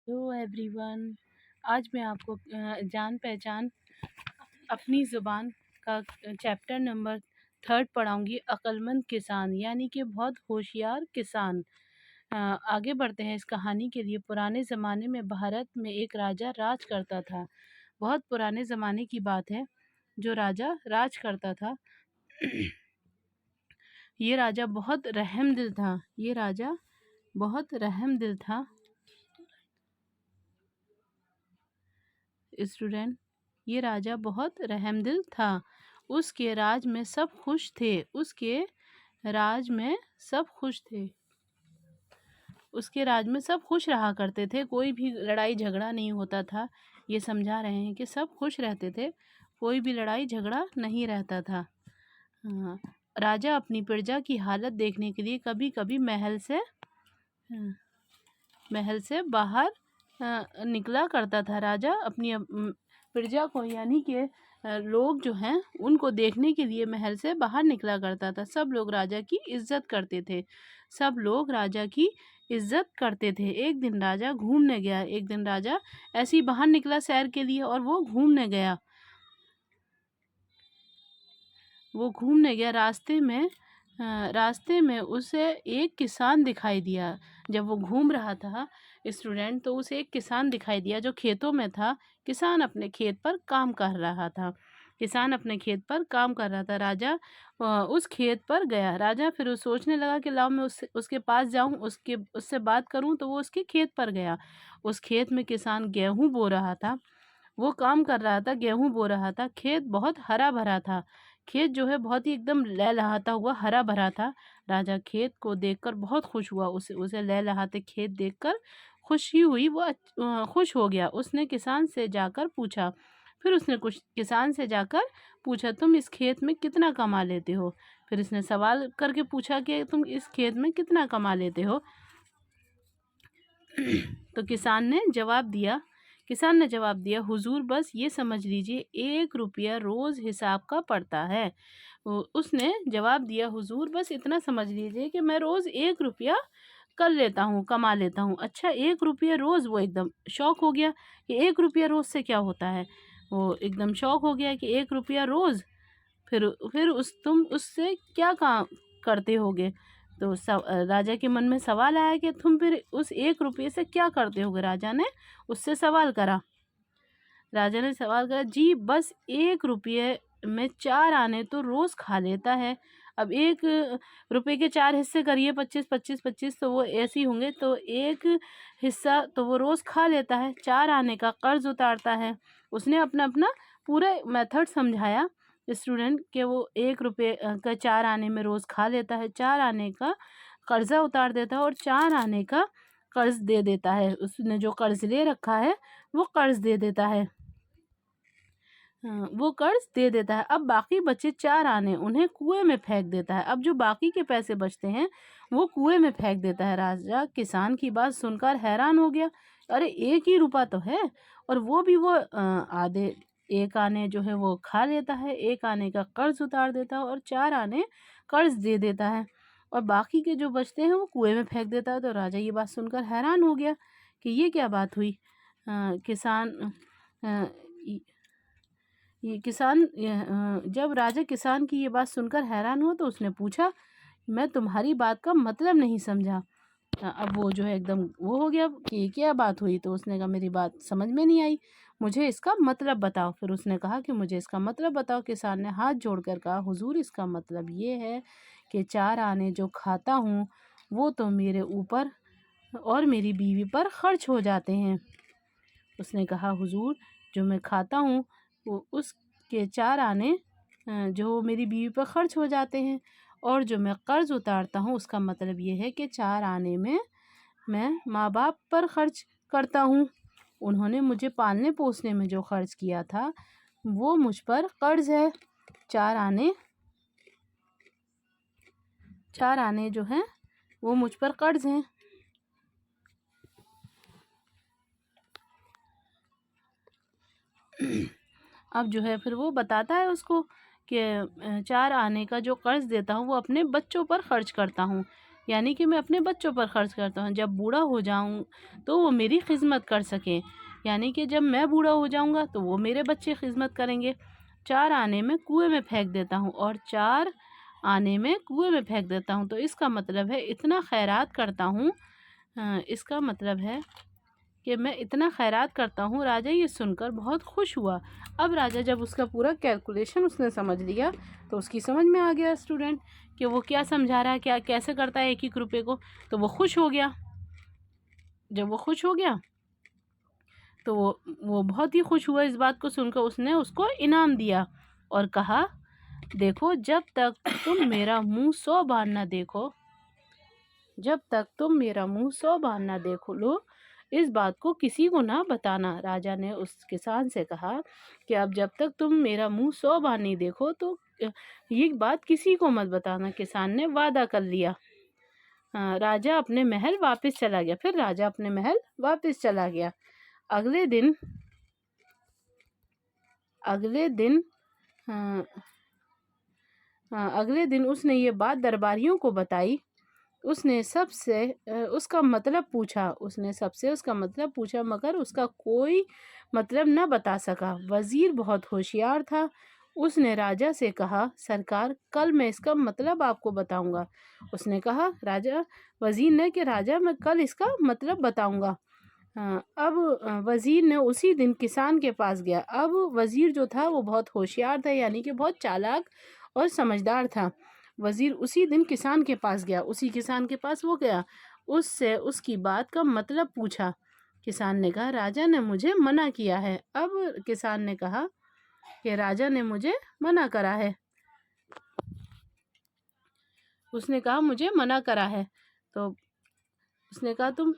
Hello everyone. आज मैं आपको जान पहचान अपनी ज़ुबान का चैप्टर नंबर 3 पढ़ाऊँगी, अक्लमंद किसान यानी कि बहुत होशियार किसान। आगे बढ़ते हैं इस कहानी के लिए। पुराने ज़माने में भारत में एक राजा राज करता था। बहुत पुराने ज़माने की बात है, जो राजा राज करता था। ये राजा बहुत रहमदिल था। ये राजा बहुत रहमदिल था। स्टूडेंट, ये राजा बहुत रहमदिल था। उसके राज में सब खुश थे। उसके राज में सब खुश थे। उसके राज में सब खुश रहा करते थे। कोई भी लड़ाई झगड़ा नहीं होता था। ये समझा रहे हैं कि सब खुश रहते थे, कोई भी लड़ाई झगड़ा नहीं रहता था। हाँ, राजा अपनी प्रजा की हालत देखने के लिए कभी कभी महल से बाहर निकला करता था। राजा अपनी प्रजा को यानी कि लोग जो हैं उनको देखने के लिए महल से बाहर निकला करता था। सब लोग राजा की इज्जत करते थे। सब लोग राजा की इज्जत करते थे। एक दिन राजा घूमने गया। एक दिन राजा ऐसे ही बाहर निकला सैर के लिए और वो घूमने गया। रास्ते में उसे एक किसान दिखाई दिया। जब वो घूम रहा था स्टूडेंट, तो उसे एक किसान दिखाई दिया जो खेतों में था। किसान अपने खेत पर काम कर रहा था। राजा उस खेत पर गया। राजा फिर उस सोचने लगा कि लाओ मैं उसके पास जाऊं, उससे बात करूं। तो वो उसके खेत पर गया। उस खेत में किसान गेहूं बो रहा था। वो काम कर रहा था, गेहूं बो रहा था। खेत बहुत हरा भरा था। खेत जो है बहुत ही एकदम लहलहाता हुआ हरा भरा था। राजा खेत को देखकर बहुत खुश हुआ। उसे उसे लहलहाते खेत देखकर खुशी हुई। वो खुश हो गया। उसने किसान से जाकर पूछा। फिर उसने कुछ किसान से जाकर पूछा, तुम इस खेत में कितना कमा लेते हो? फिर इसने सवाल करके पूछा कि तुम इस खेत में कितना कमा लेते हो? तो किसान ने जवाब दिया, हुजूर बस ये समझ लीजिए 1 रुपया रोज हिसाब का पड़ता है। उसने जवाब दिया, हुजूर बस इतना समझ लीजिए कि मैं रोज 1 रुपया कर लेता हूँ, कमा लेता हूँ। अच्छा, 1 रुपया रोज? वो एकदम शौक हो गया कि 1 रुपया रोज से क्या होता है। वो एकदम शौक हो गया कि 1 रुपया रोज। फिर तुम उससे क्या काम करते होगे? तो राजा के मन में सवाल आया कि तुम फिर उस 1 रुपये से क्या करते होगे? राजा ने सवाल करा, जी बस 1 रुपये में 4 आने तो रोज खा लेता है। अब 1 रुपये के 4 हिस्से करिए, 25 25 25, तो वो ऐसे ही होंगे। तो एक हिस्सा तो वो रोज खा लेता है। 4 आने का कर्ज उतारता है। उसने अपना अपना पूरा मेथड समझाया स्टूडेंट के वो 1 रुपये का 4 आने में रोज खा लेता है, 4 आने का कर्जा उतार देता है और 4 आने का कर्ज दे देता है। उसने जो कर्ज ले रखा है वो कर्ज दे देता है। वो कर्ज दे देता है। अब बाकी बचे 4 आने, उन्हें कुएं में फेंक देता है। अब जो बाकी के पैसे बचते हैं वो कुएं में फेंक देता है। राजा किसान की बात सुनकर हैरान हो गया। अरे 1 ही रुपया तो है, और वो भी वो आधे 1 आने जो है वो खा लेता है, 1 आने का कर्ज उतार देता है और 4 आने कर्ज दे देता है, और बाकी के जो बचते हैं वो कुएं में फेंक देता है। तो राजा ये बात सुनकर हैरान हो गया कि ये क्या बात हुई। किसान अ, जब राजा किसान की ये बात सुनकर हैरान हुआ तो उसने पूछा, मैं तुम्हारी बात का मतलब नहीं समझा। अब वो जो है एकदम वो हो गया कि क्या बात हुई। तो उसने कहा, मेरी बात समझ में नहीं आई, मुझे इसका मतलब बताओ। फिर उसने कहा कि मुझे इसका मतलब बताओ। किसान ने हाथ जोड़कर कहा, हुजूर इसका मतलब ये है कि 4 आने जो खाता हूँ वो तो मेरे ऊपर और मेरी बीवी पर खर्च हो जाते हैं। उसने कहा, हुजूर जो मैं खाता हूँ वो उसके 4 आने जो मेरी बीवी पर खर्च हो जाते हैं, और जो मैं कर्ज उतारता हूँ उसका मतलब ये है कि 4 आने में मैं माँ बाप पर खर्च करता हूँ। उन्होंने मुझे पालने पोसने में जो खर्च किया था वो मुझ पर कर्ज है। 4 आने 4 आने जो हैं वो मुझ पर कर्ज हैं। अब जो है फिर वो बताता है उसको कि 4 आने का जो कर्ज देता हूँ वो अपने बच्चों पर खर्च करता हूँ। यानी कि मैं अपने बच्चों पर खर्च करता हूँ, जब बूढ़ा हो जाऊँ तो वो मेरी खिदमत कर सकें, यानी कि जब मैं बूढ़ा हो जाऊँगा तो वो मेरे बच्चे खिदमत करेंगे। 4 आने में कुएं में फेंक देता हूँ और 4 आने में कुएं में फेंक देता हूँ। तो इसका मतलब है इतना खैरात करता हूँ, इसका मतलब है कि मैं इतना खैरात करता हूँ। राजा ये सुनकर बहुत खुश हुआ। अब राजा जब उसका पूरा कैलकुलेशन उसने समझ लिया तो उसकी समझ में आ गया स्टूडेंट कि वो क्या समझा रहा है, क्या कैसे करता है 1-1 रुपये को। तो वो खुश हो गया। जब वो खुश हो गया तो वो बहुत ही खुश हुआ इस बात को सुनकर। उसने उसको इनाम दिया और कहा, देखो जब तक तुम मेरा मुंह 100 बार ना देखो, जब तक तुम मेरा मुंह 100 बार ना देखो लो, इस बात को किसी को ना बताना। राजा ने उस किसान से कहा कि अब जब तक तुम मेरा मुंह 100 बार नहीं देखो तो ये बात किसी को मत बताना। किसान ने वादा कर लिया। राजा अपने महल वापस चला गया। फिर राजा अपने महल वापस चला गया। अगले दिन अगले दिन उसने ये बात दरबारियों को बताई। उसने सबसे उसका मतलब पूछा, मगर उसका कोई मतलब न बता सका। वजीर बहुत होशियार था। उसने राजा से कहा, सरकार कल मैं इसका मतलब आपको बताऊंगा। उसने कहा राजा वजीर ने कि राजा मैं कल इसका मतलब बताऊंगा। अब वजीर ने उसी दिन किसान के पास गया। अब वजीर जो था वो बहुत होशियार था, यानी कि बहुत चालाक और समझदार था। वजीर उसी दिन किसान के पास गया। उसी किसान के पास वो गया, उससे उसकी बात का मतलब पूछा। किसान ने कहा राजा ने मुझे मना किया है। अब किसान ने कहा कि राजा ने मुझे मना करा है। उसने कहा मुझे मना करा है। तो उसने कहा तुम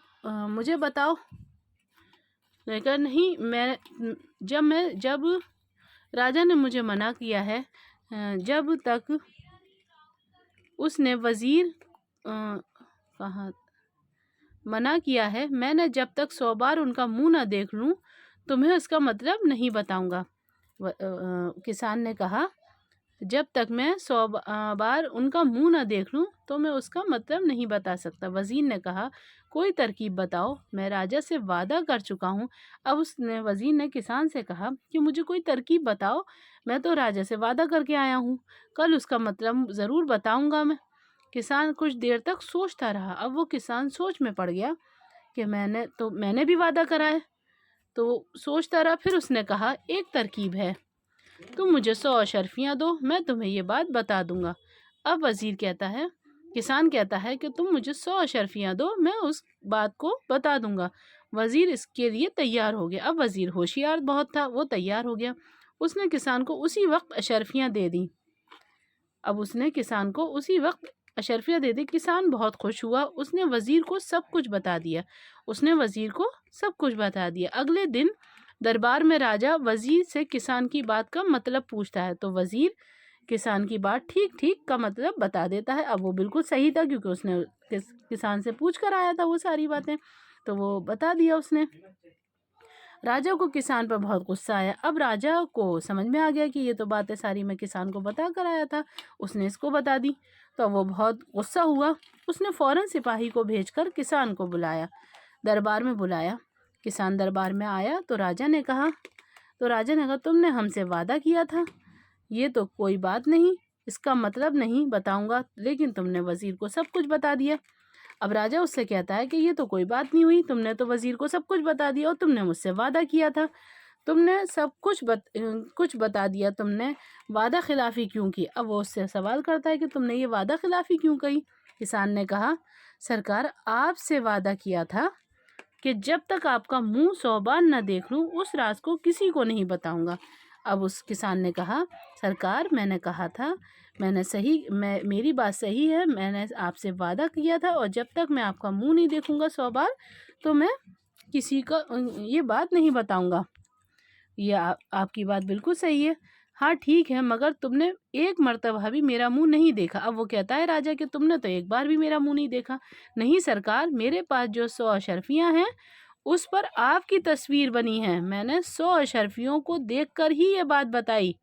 मुझे बताओ। उसने कहा नहीं, जब राजा ने मुझे मना किया है, जब तक उसने वजीर कहा मना किया है, मैंने जब तक 100 बार उनका मुंह ना देख लूं तुम्हें इसका मतलब नहीं बताऊंगा। किसान ने कहा जब तक मैं 100 बार उनका मुंह ना देख लूं तो मैं उसका मतलब नहीं बता सकता। वजीर ने कहा कोई तरकीब बताओ, मैं राजा से वादा कर चुका हूँ। अब वजीर ने किसान से कहा कि मुझे कोई तरकीब बताओ, मैं तो राजा से वादा करके आया हूँ, कल उसका मतलब ज़रूर बताऊंगा मैं। किसान कुछ देर तक सोचता रहा। अब वो किसान सोच में पड़ गया कि मैंने भी वादा करा है। तो वो सोचता रहा। फिर उसने कहा एक तरकीब है, तुम मुझे 100 अशर्फियाँ दो, मैं तुम्हें ये बात बता दूंगा। अब किसान कहता है कि तुम मुझे 100 अशर्फियाँ दो, मैं उस बात को बता दूंगा। वजीर इसके लिए तैयार हो गया। अब वजीर होशियार बहुत था, वो तैयार हो गया। उसने किसान को उसी वक्त अशर्फियाँ दे दी। किसान बहुत खुश हुआ। उसने वजीर को सब कुछ बता दिया। अगले दिन दरबार में राजा वजीर से किसान की बात का मतलब पूछता है। तो वजीर किसान की बात ठीक ठीक का मतलब बता देता है। अब वो बिल्कुल सही था, क्योंकि उसने किसान से पूछ कर आया था वो सारी बातें, तो वो बता दिया उसने। राजा को किसान पर बहुत गुस्सा आया। अब राजा को समझ में आ गया कि ये तो बातें सारी मैं किसान को बता कर आया था, उसने इसको बता दी। तो वो बहुत गुस्सा हुआ। उसने फौरन सिपाही को भेजकर किसान को दरबार में बुलाया। किसान दरबार में आया तो राजा ने कहा तुमने हमसे वादा किया था, ये तो कोई बात नहीं, इसका मतलब नहीं बताऊंगा, लेकिन तुमने वजीर को सब कुछ बता दिया। अब राजा उससे कहता है कि ये तो कोई बात नहीं हुई, तुमने तो वजीर को सब कुछ बता दिया और तुमने मुझसे वादा किया था, तुमने सब कुछ बता दिया, तुमने वादा खिलाफी क्यों की। अब वो उससे सवाल करता है कि तुमने ये वादा खिलाफी क्यों कही। किसान ने कहा सरकार आपसे वादा किया था कि जब तक आपका मुंह 100 बार न देख लूं उस राज को किसी को नहीं बताऊंगा। अब उस किसान ने कहा सरकार मैंने कहा था, मेरी बात सही है, मैंने आपसे वादा किया था और जब तक मैं आपका मुंह नहीं देखूंगा 100 बार तो मैं किसी का ये बात नहीं बताऊंगा। ये आपकी बात बिल्कुल सही है। हाँ ठीक है, मगर तुमने एक मर्तबा भी मेरा मुंह नहीं देखा। अब वो कहता है राजा कि तुमने तो एक बार भी मेरा मुंह नहीं देखा। नहीं सरकार, मेरे पास जो 100 अशर्फियाँ हैं उस पर आपकी तस्वीर बनी है, मैंने 100 अशर्फियों को देखकर ही ये बात बताई।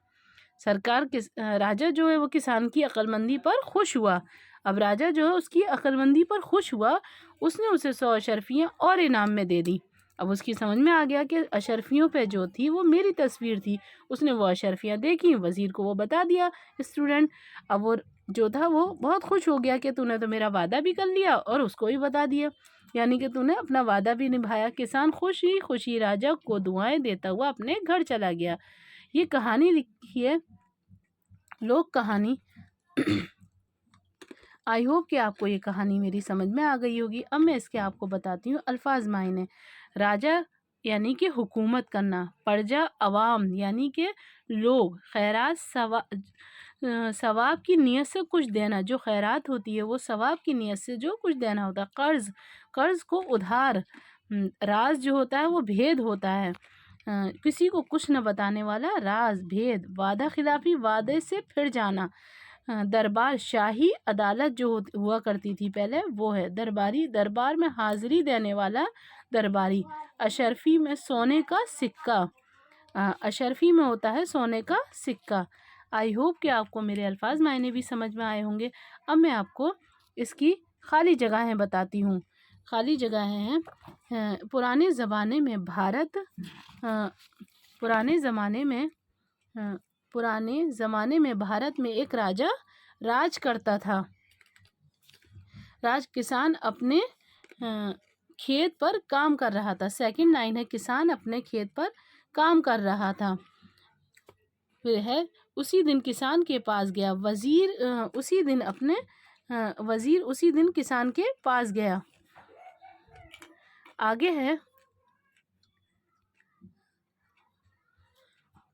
राजा जो है वो किसान की अक्लमंदी पर खुश हुआ। अब राजा जो है उसकी अक्लमंदी पर खुश हुआ, उसने उसे 100 अशर्फियाँ और इनाम में दे दी। अब उसकी समझ में आ गया कि अशर्फियों पे जो थी वो मेरी तस्वीर थी। उसने वो अशर्फियाँ देखी, वज़ीर को वो बता दिया स्टूडेंट। अब वो जो था वो बहुत खुश हो गया कि तूने तो मेरा वादा भी कर लिया और उसको भी बता दिया, यानी कि तूने अपना वादा भी निभाया। किसान खुशी खुशी राजा को दुआएं देता हुआ अपने घर चला गया। ये कहानी लिखी है लोक कहानी। आई होप कि आपको ये कहानी मेरी समझ में आ गई होगी। अब मैं इसके आपको बताती हूँ अल्फाज मायने। राजा यानी कि हुकूमत करना, प्रजा अवाम यानी कि लोग, खैरात सवाब की नीयत से कुछ देना, जो खैरात होती है वो सवाब की नीयत से जो कुछ देना होता है। कर्ज, कर्ज को उधार। राज जो होता है वो भेद होता है, किसी को कुछ न बताने वाला राज भेद। वादा खिलाफी, वादे से फिर जाना। दरबार, शाही अदालत जो हुआ करती थी पहले वो है दरबारी, दरबार में हाजिरी देने वाला दरबारी। अशरफी में सोने का सिक्का, अशरफी में होता है सोने का सिक्का। आई होप कि आपको मेरे अल्फाज मायने भी समझ में आए होंगे। अब मैं आपको इसकी खाली जगहें बताती हूँ। खाली जगहें हैं पुराने ज़माने में भारत, पुराने ज़माने में पुराने ज़माने में भारत में एक राजा राज करता था। किसान अपने खेत पर काम कर रहा था। सेकंड लाइन है किसान अपने खेत पर काम कर रहा था। फिर है उसी दिन किसान के पास गया वजीर, उसी दिन अपने वजीर उसी दिन किसान के पास गया। आगे है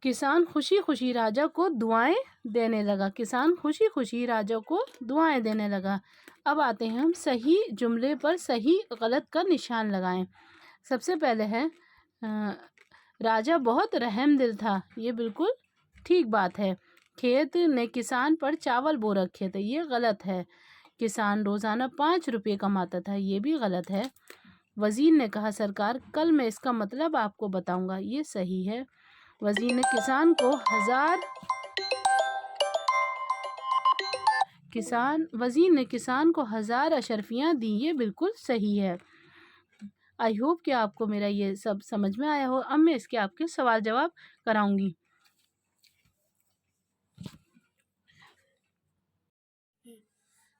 किसान खुशी खुशी राजा को दुआएं देने लगा। किसान खुशी खुशी राजा को दुआएं देने लगा। अब आते हैं हम सही जुमले पर सही गलत का निशान लगाएं। सबसे पहले है राजा बहुत रहमदिल था, ये बिल्कुल ठीक बात है। खेत ने किसान पर चावल बो रखे थे, ये गलत है। किसान रोज़ाना 5 रुपये कमाता था, ये भी गलत है। वज़ीर ने कहा सरकार कल मैं इसका मतलब आपको बताऊंगा, ये सही है। वज़ीर ने किसान को हज़ार अशर्फियाँ दी, ये बिल्कुल सही है। आई होप कि आपको मेरा ये सब समझ में आया हो। अब मैं इसके आपके सवाल जवाब कराऊंगी।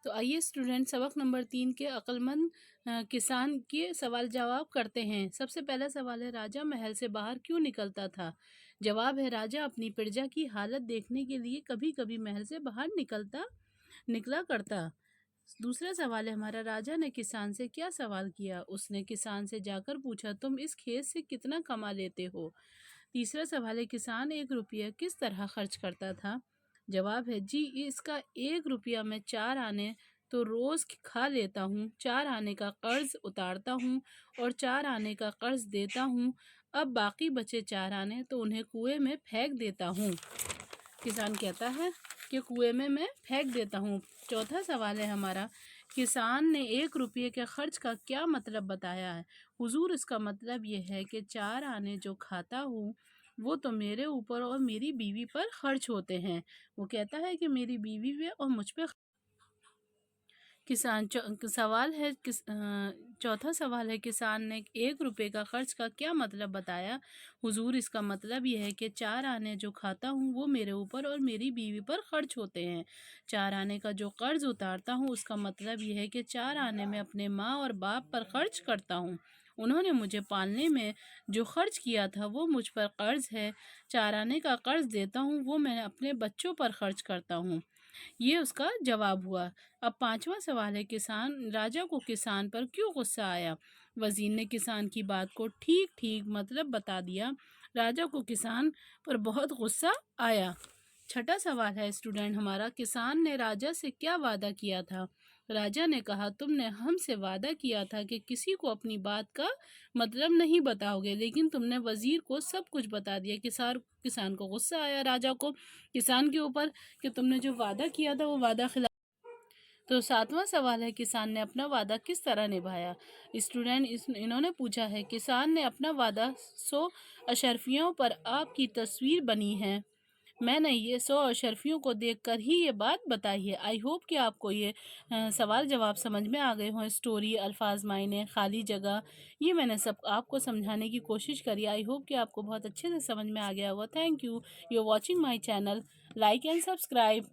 तो आइए स्टूडेंट सबक नंबर 3 के अक्लमंद किसान के सवाल जवाब करते हैं। सबसे पहला सवाल है राजा महल से बाहर क्यों निकलता था। जवाब है राजा अपनी प्रजा की हालत देखने के लिए कभी कभी महल से बाहर निकला करता। दूसरा सवाल है हमारा राजा ने किसान से क्या सवाल किया। उसने किसान से जाकर पूछा तुम इस खेत से कितना कमा लेते हो। तीसरा सवाल है किसान 1 रुपया किस तरह खर्च करता था। जवाब है जी इसका 1 रुपया मैं 4 आने तो रोज़ खा लेता हूँ, 4 आने का कर्ज उतारता हूँ और 4 आने का कर्ज देता हूँ। अब बाकी बचे 4 आने तो उन्हें कुएं में फेंक देता हूँ। किसान कहता है कि कुएं में मैं फेंक देता हूँ। चौथा सवाल है हमारा किसान ने 1 रुपये के खर्च का क्या मतलब बताया है। हुजूर इसका मतलब ये है कि 4 आने जो खाता हूँ वो तो मेरे ऊपर और मेरी बीवी पर खर्च होते हैं। वो कहता है कि मेरी बीवी पे और मुझ पे किसान चौथा सवाल है किसान ने 1 रुपये का खर्च का क्या मतलब बताया। हुजूर इसका मतलब यह है कि 4 आने जो खाता हूँ वो मेरे ऊपर और मेरी बीवी पर खर्च होते हैं। 4 आने का जो कर्ज उतारता हूँ उसका मतलब यह है कि 4 आने में अपने माँ और बाप पर खर्च करता हूँ। उन्होंने मुझे पालने में जो खर्च किया था वो मुझ पर कर्ज है। 4 आने का कर्ज देता हूँ वो मैं अपने बच्चों पर खर्च करता हूँ। ये उसका जवाब हुआ। अब पांचवा सवाल है किसान राजा को किसान पर क्यों गुस्सा आया। वजीर ने किसान की बात को ठीक ठीक मतलब बता दिया। राजा को किसान पर बहुत गुस्सा आया। छठा सवाल है स्टूडेंट हमारा किसान ने राजा से क्या वादा किया था। राजा ने कहा तुमने हमसे वादा किया था कि किसी को अपनी बात का मतलब नहीं बताओगे, लेकिन तुमने वजीर को सब कुछ बता दिया। किसान को गुस्सा आया राजा को किसान के ऊपर कि तुमने जो वादा किया था वो वादा खिला। तो सातवां सवाल है किसान ने अपना वादा किस तरह निभाया। स्टूडेंट इन्होंने पूछा है किसान ने अपना वादा 100 अशर्फियों पर आपकी तस्वीर बनी है मैंने ये 100 अशरफियों को देखकर ही ये बात बताई है। आई होप कि आपको ये सवाल जवाब समझ में आ गए हों। स्टोरी, अल्फाज, मायने, खाली जगह, ये मैंने सब आपको समझाने की कोशिश करी। आई होप कि आपको बहुत अच्छे से समझ में आ गया होगा। Thank you. You are watching my channel. Like and subscribe.